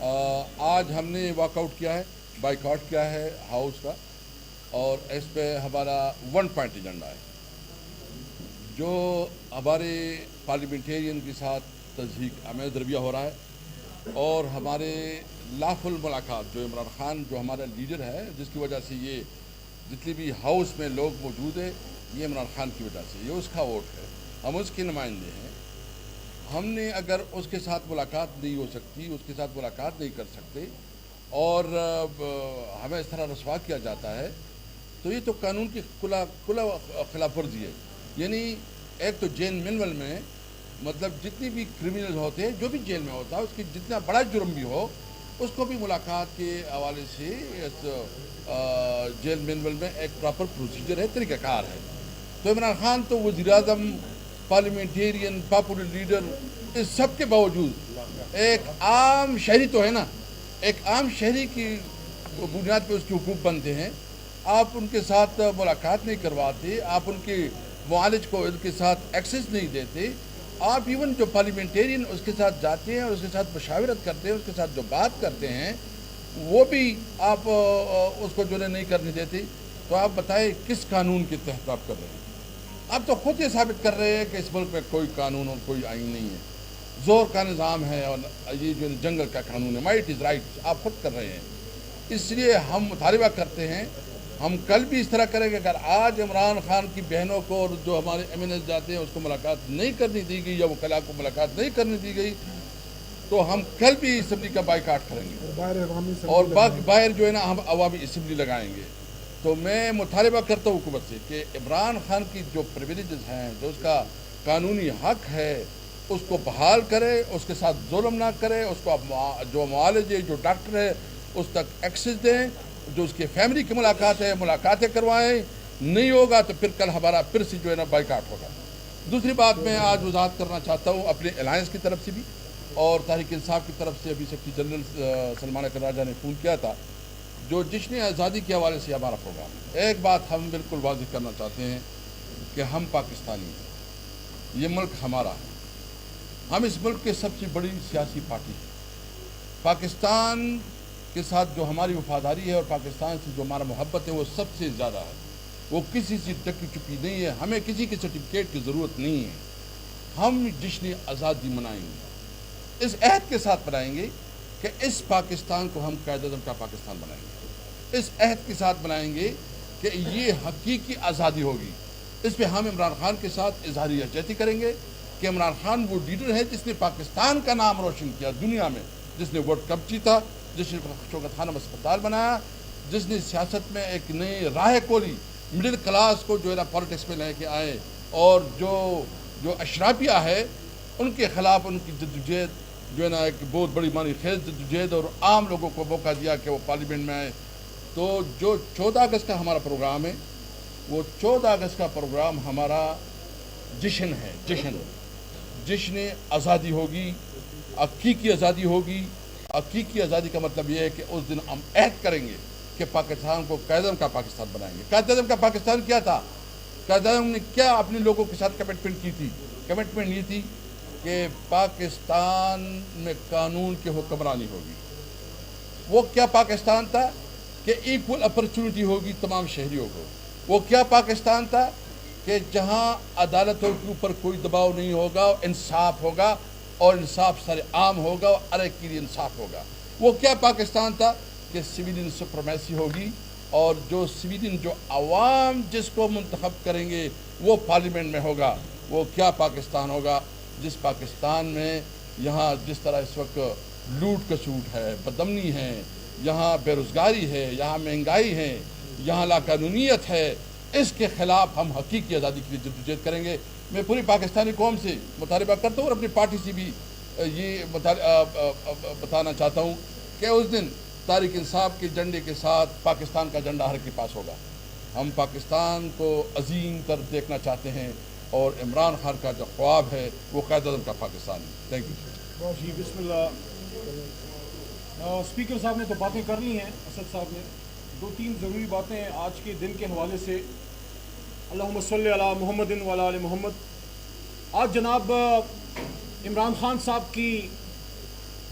آج ہم نے واک آؤٹ کیا ہے، بائیکاٹ کیا ہے ہاؤس کا، اور اس پہ ہمارا 1 پوائنٹ ایجنڈا ہے جو ہمارے پارلیمنٹیرین کے ساتھ تضحیک آمیز رویہ ہو رہا ہے، اور ہمارے لافل ملاقات جو عمران خان جو ہمارا لیڈر ہے، جس کی وجہ سے یہ جتنی بھی ہاؤس میں لوگ موجود ہیں، یہ عمران خان کی وجہ سے، یہ اس کا ووٹ ہے، ہم اس کے نمائندے ہیں۔ ہم نے اگر اس کے ساتھ ملاقات نہیں ہو سکتی، اس کے ساتھ ملاقات نہیں کر سکتے، اور ہمیں اس طرح رسوا کیا جاتا ہے، تو یہ تو قانون کی کھلا خلاف ورزی ہے۔ یعنی ایک تو جیل مینول میں مطلب جتنی بھی کرمنل ہوتے ہیں، جو بھی جیل میں ہوتا ہے، اس کی جتنا بڑا جرم بھی ہو، اس کو بھی ملاقات کے حوالے سے اس جیل مینول میں ایک پراپر پروسیجر ہے، طریقہ کار ہے۔ تو عمران خان تو وزیر اعظم، پارلیمنٹیرین، پاپولر لیڈر، اس سب کے باوجود ایک عام شہری تو ہے نا، ایک عام شہری کی بنیاد پہ اس کے حقوق بنتے ہیں۔ آپ ان کے ساتھ ملاقات نہیں کرواتے، آپ ان کے معالج کو ان کے ساتھ ایکسیس نہیں دیتے، آپ ایون جو پارلیمنٹیرین اس کے ساتھ جاتے ہیں اور اس کے ساتھ مشاورت کرتے ہیں، اس کے ساتھ جو بات کرتے ہیں، وہ بھی آپ اس کو جو نہیں کرنے دیتے، تو آپ بتائیں کس قانون کے تحت آپ کر رہے ہیں؟ آپ تو خود یہ ثابت کر رہے ہیں کہ اس ملک میں کوئی قانون اور کوئی آئین نہیں ہے، زور کا نظام ہے، اور یہ جو جنگل کا قانون ہے، مائٹ از رائٹ، آپ خود کر رہے ہیں۔ اس لیے ہم مطالبہ کرتے ہیں، ہم کل بھی اس طرح کریں گے، اگر آج عمران خان کی بہنوں کو اور جو ہمارے ایم این ایس جاتے ہیں اس کو ملاقات نہیں کرنی دی گئی، یا وکلاء کو ملاقات نہیں کرنے دی گئی، تو ہم کل بھی اسمبلی کا بائیکاٹ کریں گے، اور باہر جو ہے نا ہم عوامی اسمبلی لگائیں گے۔ تو میں مطالبہ کرتا ہوں حکومت سے کہ عمران خان کی جو پریویلیجز ہیں، جو اس کا قانونی حق ہے، اس کو بحال کرے، اس کے ساتھ ظلم نہ کرے، اس کو جو معالج ہے، جو ڈاکٹر ہے، اس تک ایکسیس دیں، جو اس کے فیملی کی ملاقات ہے، ملاقاتیں کروائیں۔ نہیں ہوگا تو پھر کل ہمارا پھر سے جو ہے نا بائیکاٹ ہوگا۔ دوسری بات میں آج وضاحت کرنا چاہتا ہوں اپنے الائنس کی طرف سے بھی، اور تحریک انصاف کی طرف سے ابھی سیکرٹری جنرل سلمان اکرم راجہ نے فون کیا تھا، جو جشن آزادی کے حوالے سے ہمارا پروگرام ہے۔ ایک بات ہم بالکل واضح کرنا چاہتے ہیں کہ ہم پاکستانی ہیں، یہ ملک ہمارا ہے، ہم اس ملک کے سب سے بڑی سیاسی پارٹی ہیں۔ پاکستان کے ساتھ جو ہماری وفاداری ہے اور پاکستان سے جو ہمارا محبت ہے، وہ سب سے زیادہ ہے، وہ کسی سے ٹکی چپی نہیں ہے، ہمیں کسی کے سرٹیفکیٹ کی ضرورت نہیں ہے۔ ہم جشن آزادی منائیں گے، اس عہد کے ساتھ منائیں گے کہ اس پاکستان کو ہم قائد اعظم کا پاکستان بنائیں گے، اس عہد کے ساتھ بنائیں گے کہ یہ حقیقی آزادی ہوگی۔ اس پہ ہم عمران خان کے ساتھ اظہار یکجہتی کریں گے کہ عمران خان وہ لیڈر ہے جس نے پاکستان کا نام روشن کیا دنیا میں، جس نے ورلڈ کپ جیتا، جس نے شوکت خانم اسپتال بنایا، جس نے سیاست میں ایک نئی راہ کھولی، مڈل کلاس کو جو ہے نا پالیٹکس میں لے کے آئے، اور جو اشرافیہ ہے ان کے خلاف ان کی جدوجہد جو ہے نا ایک بہت بڑی معنی خیز جدوجہد، اور عام لوگوں کو موقع دیا کہ وہ پارلیمنٹ میں آئے۔ تو جو 14 اگست کا ہمارا پروگرام ہے، وہ 14 اگست کا پروگرام ہمارا جشن ہے، جشن آزادی ہوگی، حقیقی آزادی ہوگی۔ حقیقی آزادی کا مطلب یہ ہے کہ اس دن ہم عہد کریں گے کہ پاکستان کو قائد اعظم کا پاکستان بنائیں گے۔ قائد اعظم کا پاکستان کیا تھا؟ قائد اعظم نے کیا اپنے لوگوں کے ساتھ کمٹمنٹ کی تھی؟ کمٹمنٹ یہ تھی کہ پاکستان میں قانون کی حکمرانی ہوگی۔ وہ کیا پاکستان تھا؟ کہ ایکول اپرچونٹی ہوگی تمام شہریوں کو۔ وہ کیا پاکستان تھا؟ کہ جہاں عدالتوں کے اوپر کوئی دباؤ نہیں ہوگا، انصاف ہوگا، اور انصاف سر عام ہوگا، اور ہر ایک کے لیے انصاف ہوگا۔ وہ کیا پاکستان تھا؟ کہ سویلین سپریمیسی ہوگی، اور جو سویلین جو عوام جس کو منتخب کریں گے وہ پارلیمنٹ میں ہوگا۔ وہ کیا پاکستان ہوگا؟ جس پاکستان میں یہاں جس طرح اس وقت لوٹ کسوٹ ہے، بدامنی ہے، یہاں بے روزگاری ہے، یہاں مہنگائی ہے، یہاں لاقانونیت ہے، اس کے خلاف ہم حقیقی آزادی کے لیے جدوجہد کریں گے۔ میں پوری پاکستانی قوم سے مطالبہ کرتا ہوں، اور اپنی پارٹی سے بھی یہ بتانا چاہتا ہوں کہ اس دن تحریک انصاف کے جھنڈے کے ساتھ پاکستان کا جھنڈا ہر کے پاس ہوگا۔ ہم پاکستان کو عظیم تر دیکھنا چاہتے ہیں، اور عمران خان کا جو خواب ہے وہ قائد اعظم کا پاکستان ہے۔ تھینک یو جی، بسم اللہ۔ اسپیکر صاحب نے تو باتیں کر لی ہیں، اسد صاحب نے 2-3 ضروری باتیں ہیں آج کے دن کے حوالے سے۔ اللہم صلی علی محمد وعلی آل محمد۔ آج جناب عمران خان صاحب کی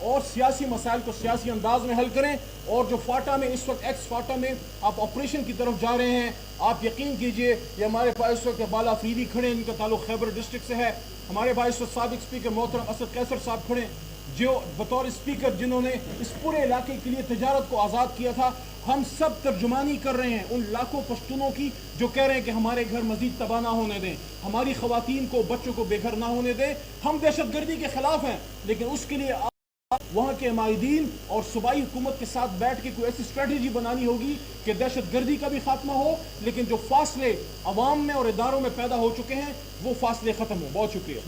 اور سیاسی مسائل کو سیاسی انداز میں حل کریں. اور جو فاٹا میں اس وقت ایکس فاٹا میں آپ آپریشن کی طرف جا رہے ہیں, آپ یقین کیجئے یہ ہمارے پاس اس وقت بالا فریدی کھڑے ہیں جن کا تعلق خیبر ڈسٹرکٹ سے ہے, ہمارے پاس اس وقت سابق اسپیکر محترم اسد قیصر صاحب کھڑے ہیں جو بطور اسپیکر جنہوں نے اس پورے علاقے کے لیے تجارت کو آزاد کیا تھا. ہم سب ترجمانی کر رہے ہیں ان لاکھوں پشتونوں کی جو کہہ رہے ہیں کہ ہمارے گھر مزید تباہ نہ ہونے دیں, ہماری خواتین کو بچوں کو بے گھر نہ ہونے دیں. ہم دہشت گردی کے خلاف ہیں, لیکن اس کے لیے وہاں کے مائدین اور صوبائی حکومت کے ساتھ بیٹھ کے کوئی ایسی اسٹریٹجی بنانی ہوگی کہ دہشت گردی کا بھی خاتمہ ہو, لیکن جو فاصلے عوام میں اور اداروں میں پیدا ہو چکے ہیں وہ فاصلے ختم ہو. بہت شکریہ.